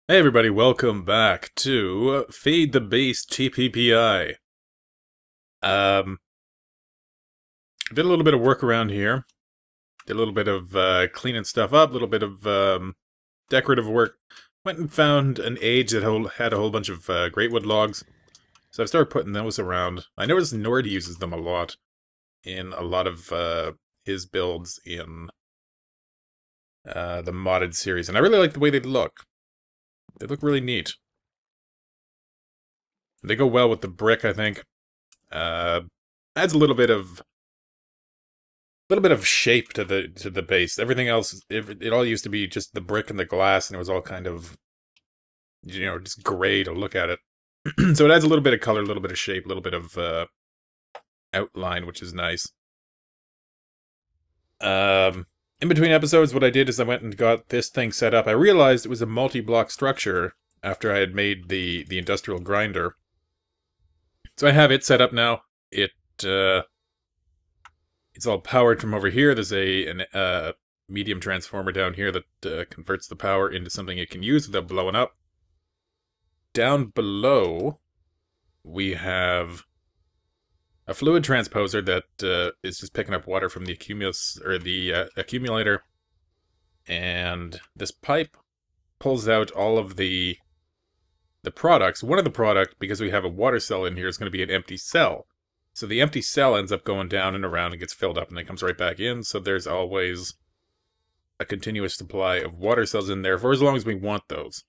Hey everybody, welcome back to Feed the Beast TPPI. Um, did a little bit of work around here. Did a little bit of cleaning stuff up, a little bit of decorative work. Went and found an age that had a whole bunch of greatwood logs. So I started putting those around. I noticed Nord uses them a lot in a lot of his builds in the modded series. And I really like the way they look. They look really neat. They go well with the brick, I think. Uh, adds a little bit of shape to the base. Everything else, it all used to be just the brick and the glass, and it was all kind of, just gray to look at it. So it adds a little bit of color, a little bit of shape, a little bit of outline, which is nice. In between episodes, what I did is I went and got this thing set up. I realized it was a multi-block structure after I had made the industrial grinder. So I have it set up now. It's all powered from over here. There's a medium transformer down here that converts the power into something it can use without blowing up. Down below, we have a fluid transposer that is just picking up water from the accumulator, and this pipe pulls out all of the products. One of the products, because we have a water cell in here, is going to be an empty cell. So the empty cell ends up going down and around and gets filled up and then comes right back in. So there's always a continuous supply of water cells in there for as long as we want those.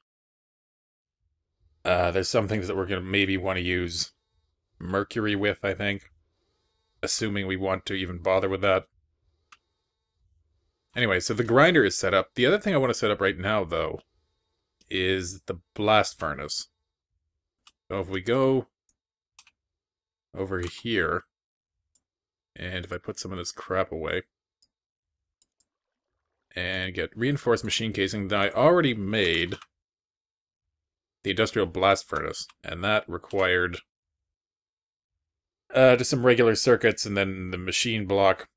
There's some things that we're going to maybe want to use mercury with, I think. Assuming we want to even bother with that. Anyway, so the grinder is set up. The other thing I want to set up right now, though, is the blast furnace. So if we go over here, and if I put some of this crap away, and get reinforced machine casing, then I already made the industrial blast furnace, and that required just some regular circuits, and then the machine block,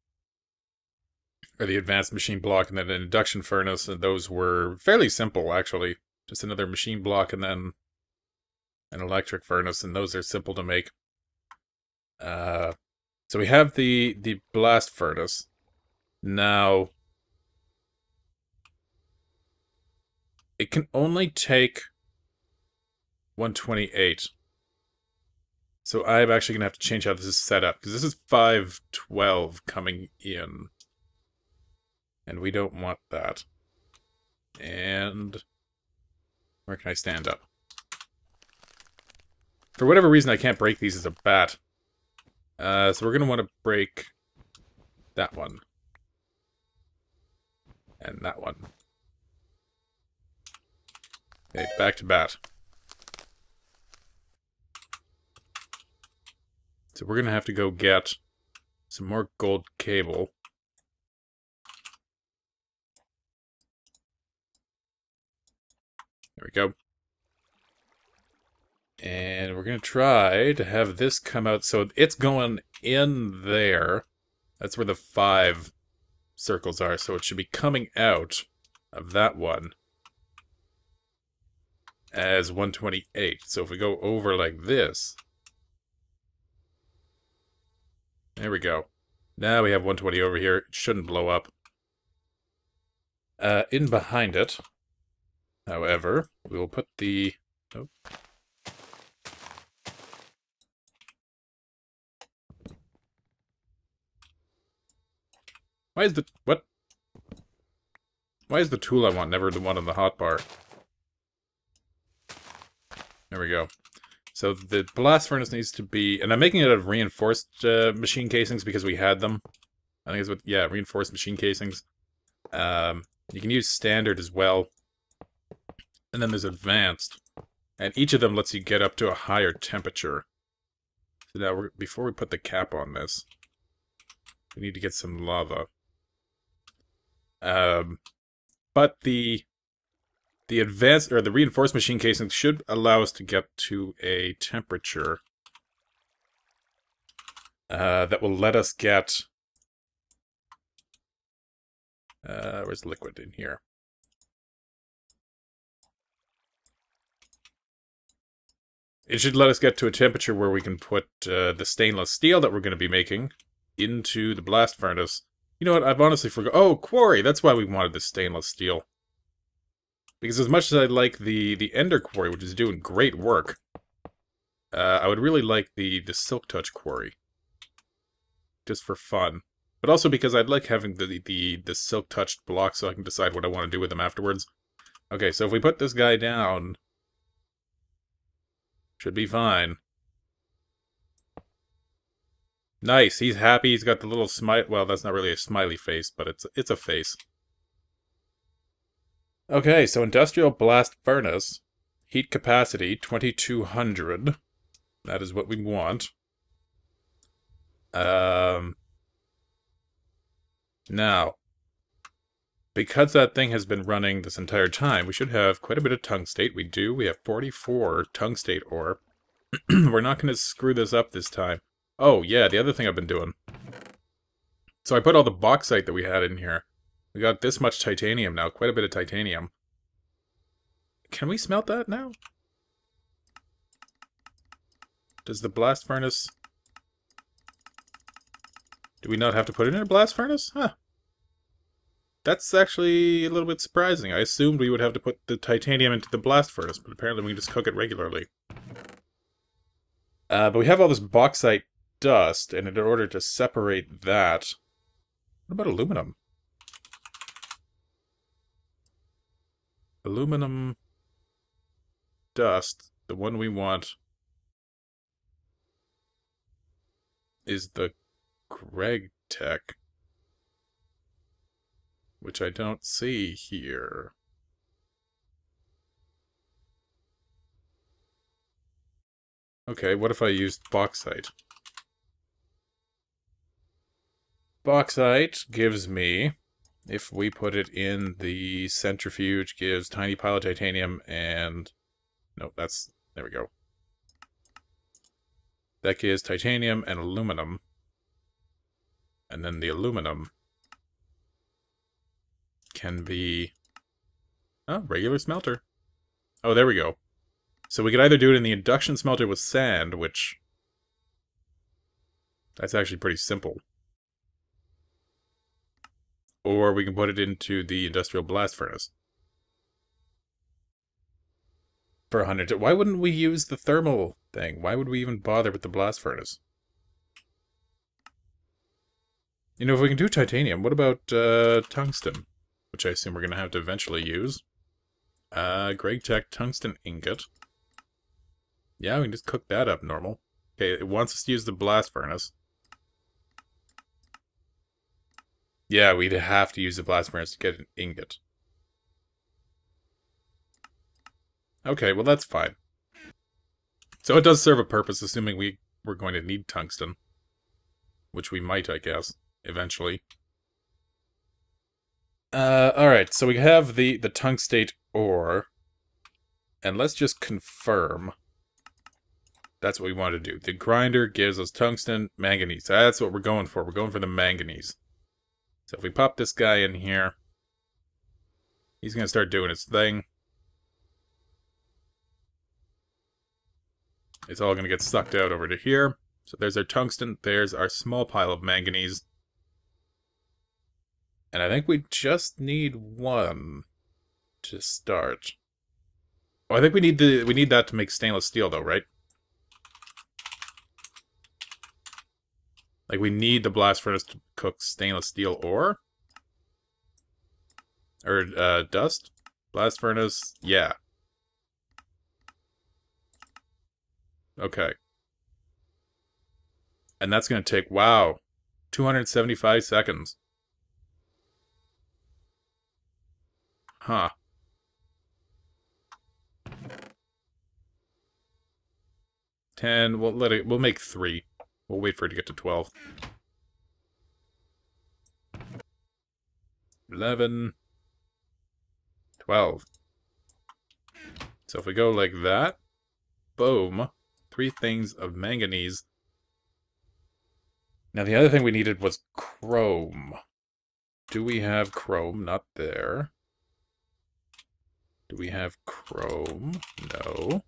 or the advanced machine block, and then an induction furnace, and those were fairly simple, actually. Just another machine block, and then an electric furnace, and those are simple to make. So we have the blast furnace. Now, it can only take 128. So I'm actually going to have to change how this is set up, because this is 512 coming in. And we don't want that. And where can I stand up? For whatever reason, I can't break these as a bat. So we're going to want to break that one. And that one. Okay, back to bat. So we're going to have to go get some more gold cable. There we go. And we're going to try to have this come out. So it's going in there. That's where the 5 circles are. So it should be coming out of that one as 128. So if we go over like this. There we go. Now we have 120 over here. It shouldn't blow up. In behind it, however, we will put the... Oh. Why is the... What? Why is the tool I want never the one on the hotbar? There we go. So the blast furnace needs to be... And I'm making it out of reinforced machine casings because we had them. I think it's what... Yeah, reinforced machine casings. You can use standard as well. And then there's advanced. And each of them lets you get up to a higher temperature. So now, before we put the cap on this, we need to get some lava. But the advanced, or the reinforced machine casing should allow us to get to a temperature that will let us get... where's liquid in here? It should let us get to a temperature where we can put the stainless steel that we're going to be making into the blast furnace. You know what, I've honestly forgot. Oh, quarry! That's why we wanted the stainless steel. Because as much as I like the Ender quarry, which is doing great work, I would really like the Silk Touch quarry. Just for fun. But also because I'd like having the Silk Touched blocks so I can decide what I want to do with them afterwards. Okay, so if we put this guy down... should be fine. Nice, he's happy, he's got the little smile... well, that's not really a smiley face, but it's a face. Okay, so Industrial Blast Furnace. Heat capacity, 2200. That is what we want. Now, because that thing has been running this entire time, we should have quite a bit of tungstate. We do. We have 44 tungstate ore. We're not going to screw this up this time. Oh, yeah, the other thing I've been doing. So I put all the bauxite that we had in here. We got this much titanium now, quite a bit of titanium. Can we smelt that now? Does the blast furnace... do we not have to put it in a blast furnace? Huh. That's actually a little bit surprising. I assumed we would have to put the titanium into the blast furnace, but apparently we can just cook it regularly. But we have all this bauxite dust, and in order to separate that... what about aluminum? Aluminum dust, the one we want, is the Greg Tech, which I don't see here. Okay, what if I used bauxite? Bauxite gives me, if we put it in the centrifuge, gives tiny pile of titanium and... no, that's... there we go. That gives titanium and aluminum. And then the aluminum can be... oh, regular smelter. Oh, there we go. So we could either do it in the induction smelter with sand, which... that's actually pretty simple. Or we can put it into the industrial blast furnace. For 100... why wouldn't we use the thermal thing? Why would we even bother with the blast furnace? You know, if we can do titanium, what about tungsten? Which I assume we're going to have to eventually use. Greg Tech tungsten ingot. Yeah, we can just cook that up normal. Okay, it wants us to use the blast furnace. Yeah, we'd have to use the blast furnace to get an ingot. Okay, well that's fine. So it does serve a purpose, assuming we're going to need tungsten. Which we might, I guess, eventually. Alright, so we have the tungstate ore. And let's just confirm. That's what we want to do. The grinder gives us tungsten, manganese. That's what we're going for. We're going for the manganese. So if we pop this guy in here, he's going to start doing his thing. It's all going to get sucked out over to here. So there's our tungsten. There's our small pile of manganese. And I think we just need one to start. Oh, I think we need that to make stainless steel though, right? Like we need the blast furnace to cook stainless steel ore? Or dust? Blast furnace, yeah. Okay. And that's going to take, wow, 275 seconds. Huh. We'll make 3. We'll wait for it to get to 12. 11. 12. So if we go like that, boom, 3 things of manganese. Now the other thing we needed was chrome. Do we have chrome? Not there. Do we have chrome? No.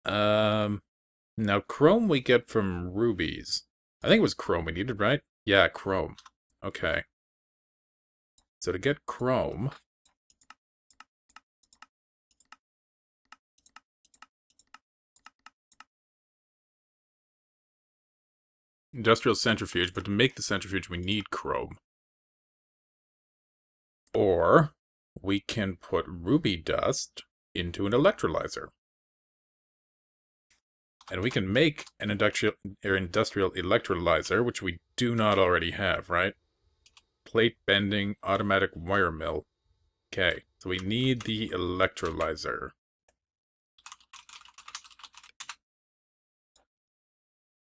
Now chrome we get from rubies. I think it was chrome we needed, right? Yeah, chrome. Okay. So to get chrome... Industrial centrifuge, but to make the centrifuge we need chrome. Or we can put ruby dust into an electrolyzer. And we can make an industrial electrolyzer, which we do not already have, right? Plate bending, automatic wire mill. Okay, so we need the electrolyzer.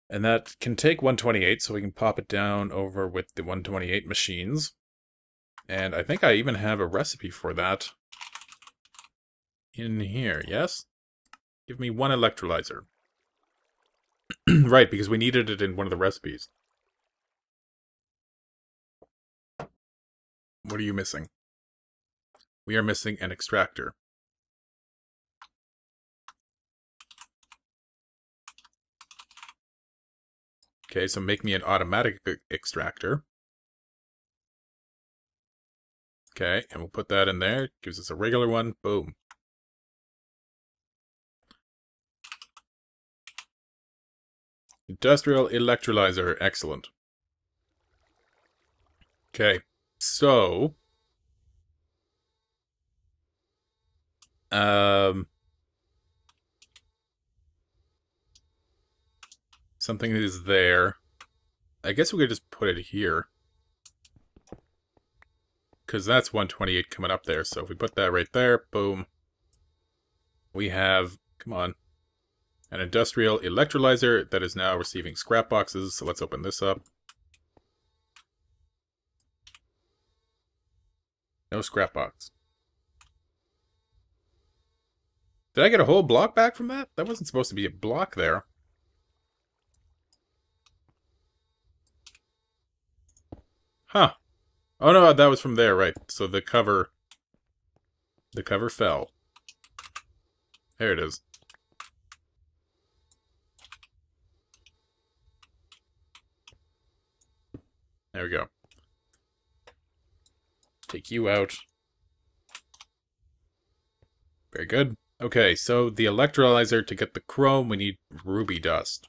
And that can take 128, so we can pop it down over with the 128 machines. And I think I even have a recipe for that in here, yes? Give me one electrolyzer. Right, because we needed it in one of the recipes. What are you missing? We are missing an extractor. Okay, so make me an automatic extractor. Okay, and we'll put that in there. Gives us a regular one. Boom. Industrial electrolyzer. Excellent. Okay, so... something is there. I guess we could just put it here. Because that's 128 coming up there. So if we put that right there, boom. We have, come on, an industrial electrolyzer that is now receiving scrap boxes. So let's open this up. No scrap box. Did I get a whole block back from that? That wasn't supposed to be a block there. Huh. Oh no, that was from there, right. So the cover fell. There it is. There we go. Take you out. Very good. Okay, so the electrolyzer, to get the chrome, we need ruby dust.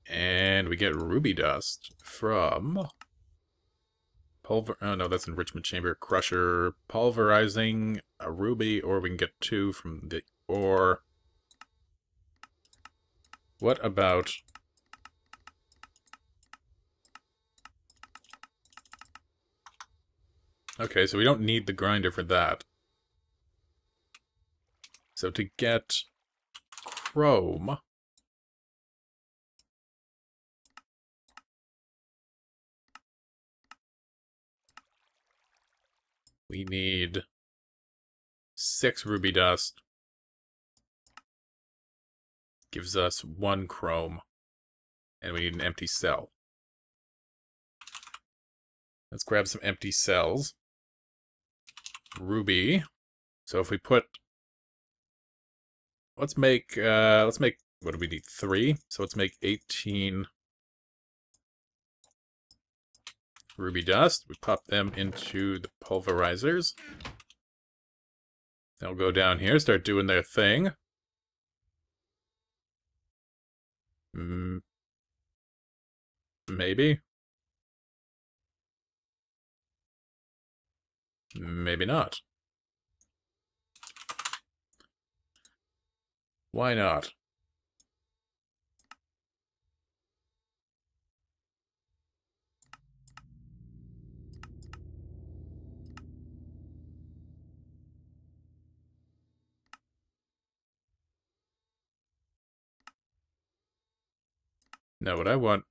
And we get ruby dust from... oh no, that's enrichment chamber. Crusher. Pulverizing a ruby, or we can get 2 from the ore. What about... okay, so we don't need the grinder for that. So to get chrome... we need 6 ruby dust. Gives us 1 chrome. And we need an empty cell. Let's grab some empty cells. Ruby. So if we put... let's make, what do we need? 3? So let's make 18 ruby dust. We pop them into the pulverizers. They'll go down here, start doing their thing. Maybe. Maybe not. Why not? No, what I want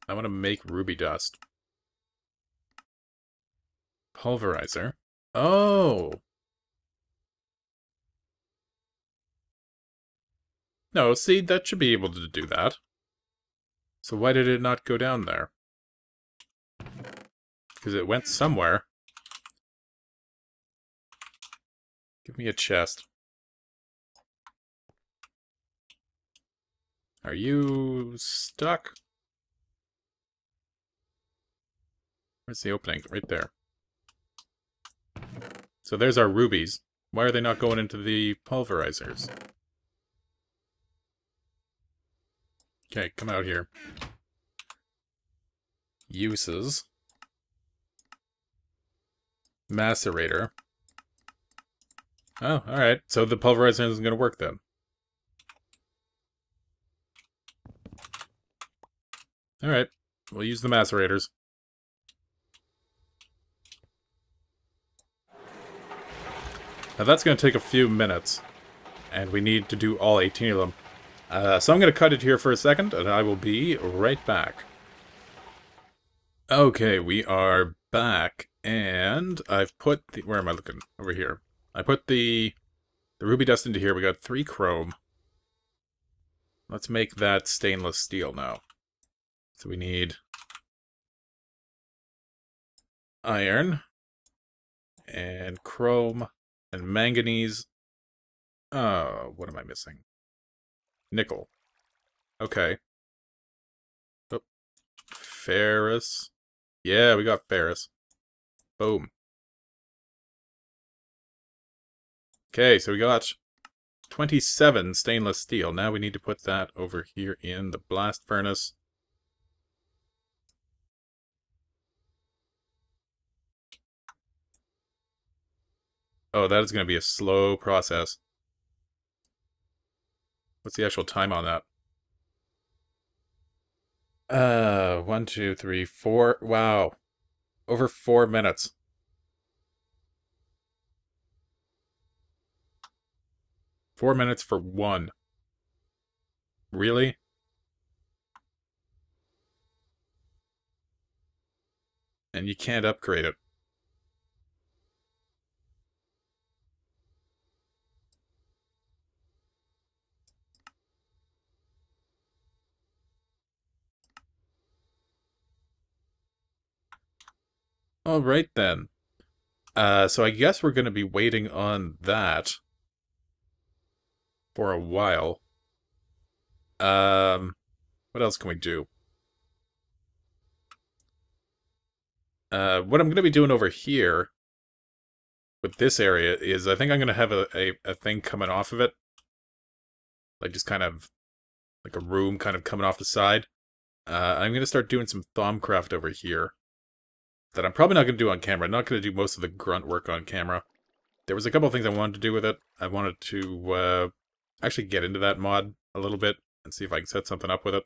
to make ruby dust. Pulverizer. Oh! No, see, that should be able to do that. So why did it not go down there? Because it went somewhere. Give me a chest. Are you stuck? Where's the opening? Right there. So there's our rubies. Why are they not going into the pulverizers? Okay, come out here. Uses. Macerator. Oh, alright. So the pulverizer isn't going to work then. Alright. We'll use the macerators. Now that's going to take a few minutes. And we need to do all 18 of them. So I'm going to cut it here for a second, and I will be right back. Okay, we are back, and I've put the... Where am I looking? Over here. I put the ruby dust into here. We got 3 chrome. Let's make that stainless steel now. So we need iron, and chrome, and manganese. Oh, what am I missing? Nickel. Okay. Oh, ferrous. Yeah, we got ferrous. Boom. Okay, so we got 27 stainless steel. Now we need to put that over here in the blast furnace. Oh, that is going to be a slow process. What's the actual time on that? 1, 2, 3, 4. Wow. Over 4 minutes. Four minutes for one. Really? And you can't upgrade it. Alright then. So I guess we're going to be waiting on that for a while. What else can we do? What I'm going to be doing over here with this area is I think I'm going to have a thing coming off of it. Like just kind of like a room kind of coming off the side. I'm going to start doing some Thaumcraft over here that I'm probably not going to do on camera. I'm not going to do most of the grunt work on camera. There was a couple of things I wanted to do with it. I wanted to actually get into that mod a little bit and see if I can set something up with it.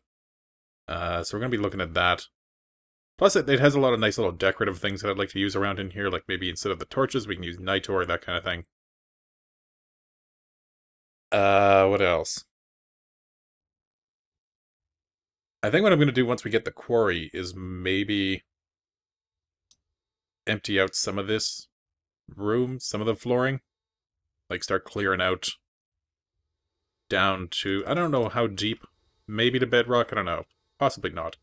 So we're going to be looking at that. Plus, it has a lot of nice little decorative things that I'd like to use around in here. Like maybe instead of the torches, we can use Nitor, that kind of thing. What else? I think what I'm going to do once we get the quarry is maybe empty out some of this room, some of the flooring. Like start clearing out down to, I don't know how deep, maybe to bedrock, I don't know. Possibly not.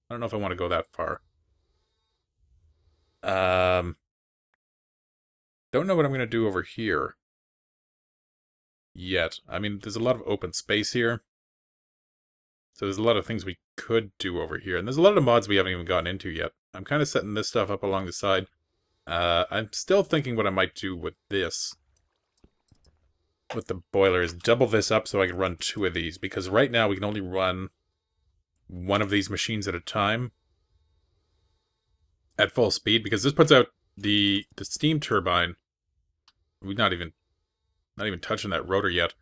I don't know if I want to go that far. Don't know what I'm going to do over here yet. I mean, there's a lot of open space here. So there's a lot of things we could do over here. And there's a lot of mods we haven't even gotten into yet. I'm kind of setting this stuff up along the side. I'm still thinking what I might do with this. With the boiler is double this up so I can run 2 of these. Because right now we can only run 1 of these machines at a time. At full speed. Because this puts out the steam turbine. We're not even touching that rotor yet.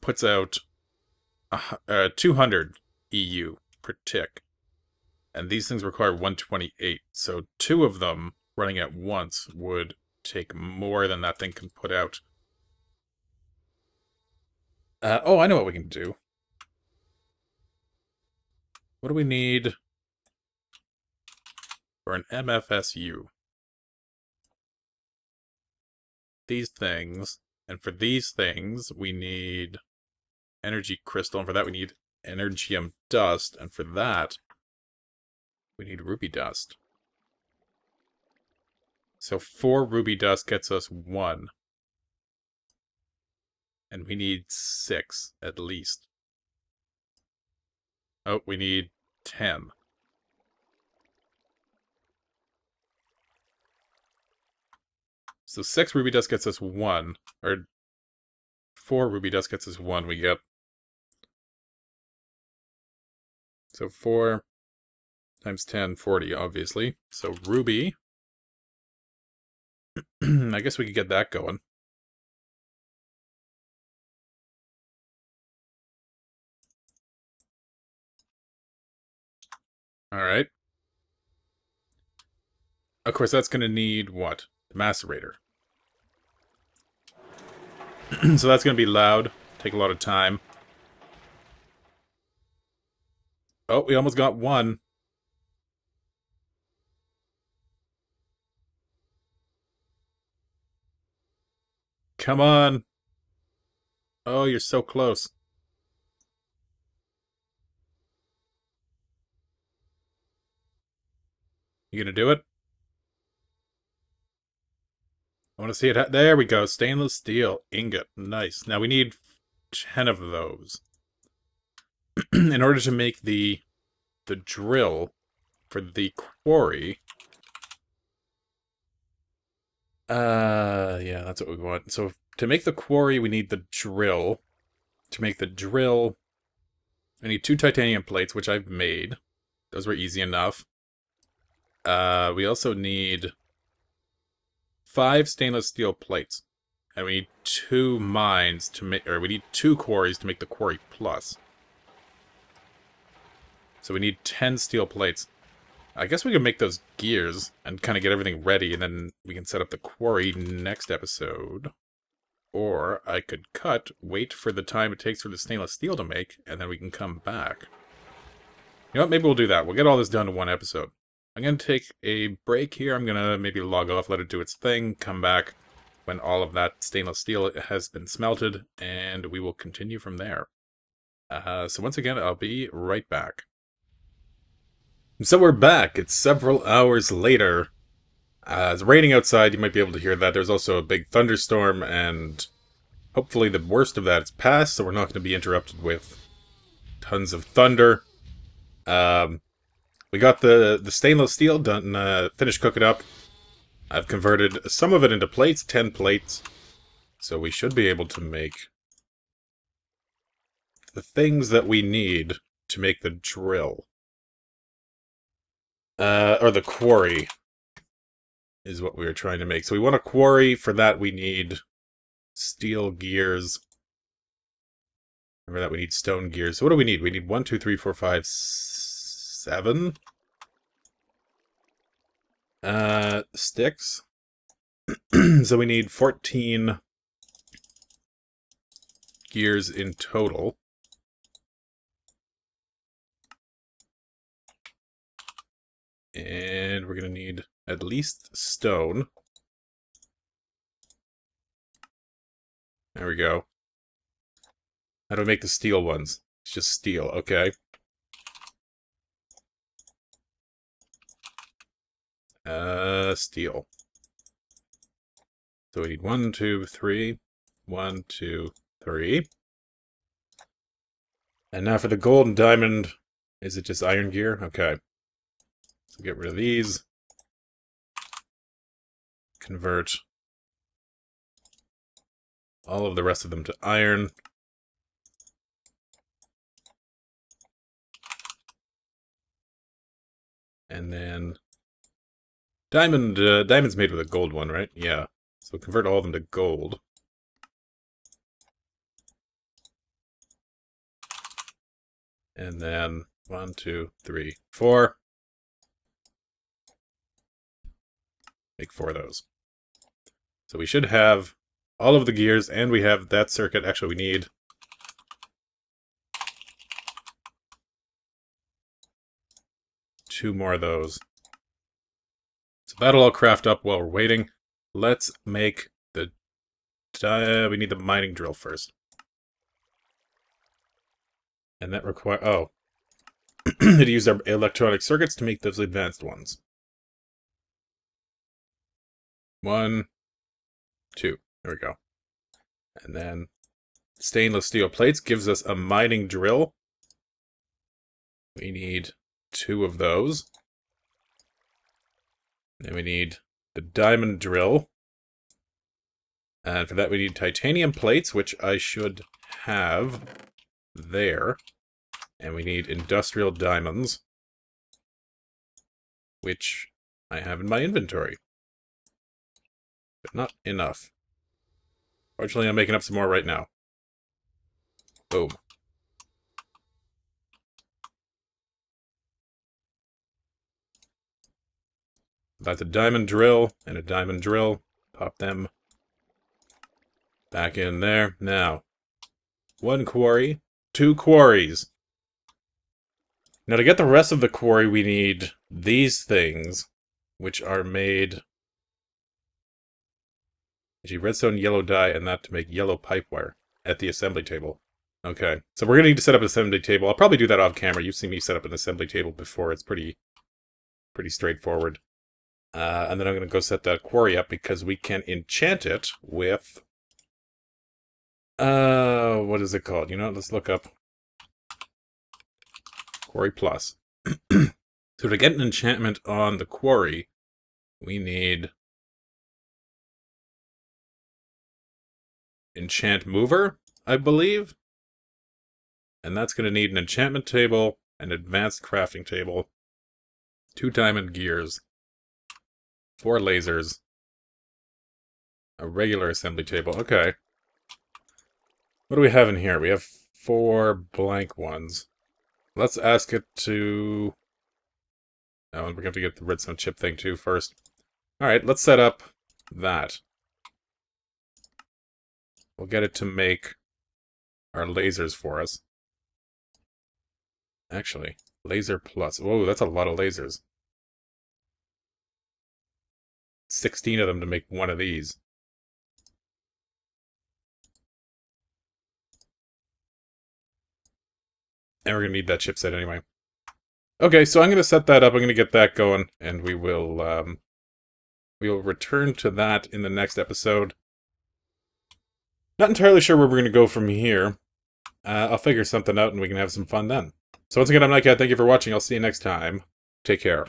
Puts out 200 EU per tick. And these things require 128. So 2 of them running at once would take more than that thing can put out. Oh, I know what we can do. What do we need for an MFSU? These things. And for these things, we need energy crystal. And for that, we need energium dust. And for that, we need ruby dust. So 4 ruby dust gets us 1. And we need 6, at least. Oh, we need 10. So 6 ruby dust gets us 1. Or 4 ruby dust gets us 1. We get... So 4 times 10, 40, obviously. So ruby... I guess we could get that going. Alright. Of course, that's going to need what? The macerator. So that's going to be loud. Take a lot of time. Oh, we almost got 1. Come on. Oh, you're so close. You gonna do it? I want to see it. There we go. Stainless steel ingot. Nice. Now we need 10 of those. In order to make the drill for the quarry. Yeah, that's what we want. So to make the quarry, we need the drill. To make the drill, I need 2 titanium plates, which I've made. Those were easy enough. We also need 5 stainless steel plates. And we need 2 mines to make, or we need 2 quarries to make the quarry plus. So we need 10 steel plates. I guess we can make those gears and kind of get everything ready, and then we can set up the quarry next episode. Or I could cut, wait for the time it takes for the stainless steel to make, and then we can come back. You know what, maybe we'll do that. We'll get all this done in one episode. I'm going to take a break here. I'm going to maybe log off, let it do its thing, come back when all of that stainless steel has been smelted, and we will continue from there. So once again, I'll be right back. So we're back. It's several hours later. It's raining outside. You might be able to hear that. There's also a big thunderstorm, and hopefully the worst of that is past, so we're not going to be interrupted with tons of thunder. We got the stainless steel done, finished cooking up. I've converted some of it into plates, 10 plates. So we should be able to make the things that we need to make the drill. Or the quarry is what we were trying to make. So we want a quarry. For that we need steel gears. Remember that we need stone gears. So what do we need? We need 1, 2, 3, 4, 5, 7. Sticks. So we need 14 gears in total. And we're going to need at least stone. There we go. How do we make the steel ones? It's just steel, okay. Steel. So we need 1, 2, 3. 1, 2, 3. And now for the gold and diamond, is it just iron gear? Okay. So get rid of these. Convert all of the rest of them to iron. And then diamond's made with a gold one, right? Yeah. So convert all of them to gold. And then 1, 2, 3, 4. Make 4 of those. So we should have all of the gears, and we have that circuit. Actually, we need 2 more of those. So that'll all craft up while we're waiting. Let's make the... we need the mining drill first. And that requires... oh. It used our electronic circuits to make those advanced ones. 1, 2. There we go. And then stainless steel plates gives us a mining drill. We need 2 of those. Then we need the diamond drill. And for that we need titanium plates, which I should have there. And we need industrial diamonds, which I have in my inventory. But not enough. Fortunately, I'm making up some more right now. Boom. That's a diamond drill and a diamond drill. Pop them back in there. Now, 1 quarry, 2 quarries. Now, to get the rest of the quarry, we need these things, which are made... redstone, yellow dye, and that to make yellow pipe wire at the assembly table. Okay, so we're going to need to set up an assembly table. I'll probably do that off camera. You've seen me set up an assembly table before. It's pretty straightforward. And then I'm going to go set that quarry up because we can enchant it with... what is it called? You know, let's look up Quarry Plus. So to get an enchantment on the quarry, we need Enchant Mover, I believe. And that's going to need an enchantment table, an advanced crafting table, 2 diamond gears, 4 lasers, a regular assembly table. Okay. What do we have in here? We have 4 blank ones. Let's ask it to... Oh, we're going to have to get the redstone chip thing too first. Alright, let's set up that. We'll get it to make our lasers for us. Actually, laser plus. Whoa, that's a lot of lasers. 16 of them to make 1 of these. And we're going to need that chipset anyway. Okay, so I'm going to set that up. I'm going to get that going, and we will return to that in the next episode. Not entirely sure where we're going to go from here. I'll figure something out, and we can have some fun then. So once again, I'm Nightcat. Thank you for watching. I'll see you next time. Take care.